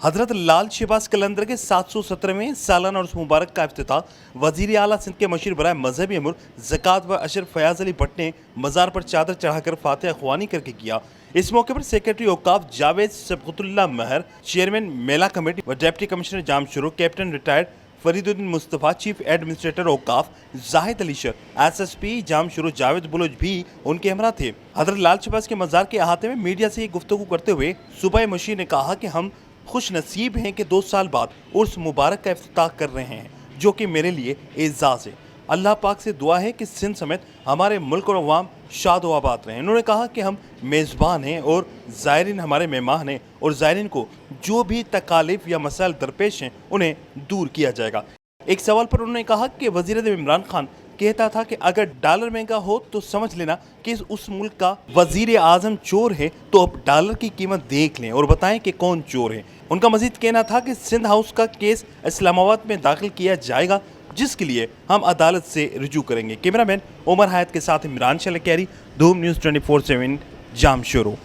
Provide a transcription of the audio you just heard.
हजरत लाल शहबाज कलंदर के 717वें सालाना उर्स मुबारक का इफ्तिताह वजीर आला सिंध के मशहूर बराए मजहबी अमूर ज़कात व अशरफ फयाज अली भट्ट ने मज़ार पर चादर चढ़ाकर फातिहा ख्वानी करके किया। इस मौके पर सेक्रेटरी औकाफ जावेद सबगतुल्लाह महर, चेयरमैन मेला कमेटी व deputy commissioner Jamshoro, captain retired Fariduddin Mustafa, chief administrator औकाफ जाहिद अली शर, SSP जामशुरू जावेद बुलुज भी उनके हमरा थे। हजरत लाल शहबाज के मज़ार के अहाते में मीडिया से गुफ्तगू करते हुए सूबाई मशीर ने कहा कि हम खुश नसीब हैं कि 2 साल बाद उर्स मुबारक का इफ्तिताह कर रहे हैं, जो कि मेरे लिए एजाज़ है। अल्लाह पाक से दुआ है कि सिंध समेत हमारे मुल्क और अवाम शाद व आबाद रहें। उन्होंने कहा कि हम मेज़बान हैं और ज़ायरीन हमारे मेहमान हैं और ज़ायरीन को जो भी तकालीफ या मसाइल दरपेश हैं उन्हें दूर किया जाएगा। एक सवाल पर उन्होंने कहा कि वज़ीर इमरान खान कहता था कि अगर डॉलर महंगा हो तो समझ लेना कि उस मुल्क का वज़ीर आज़म चोर है, तो अब डॉलर की कीमत देख लें और बताएं कि कौन चोर है। उनका मजीद कहना था कि सिंध हाउस का केस इस्लामाबाद में दाखिल किया जाएगा, जिसके लिए हम अदालत से रुजू करेंगे। कैमरामैन उमर हायत के साथ इमरान शलकैरी, धूम न्यूज़ 24/7 जामशुरू।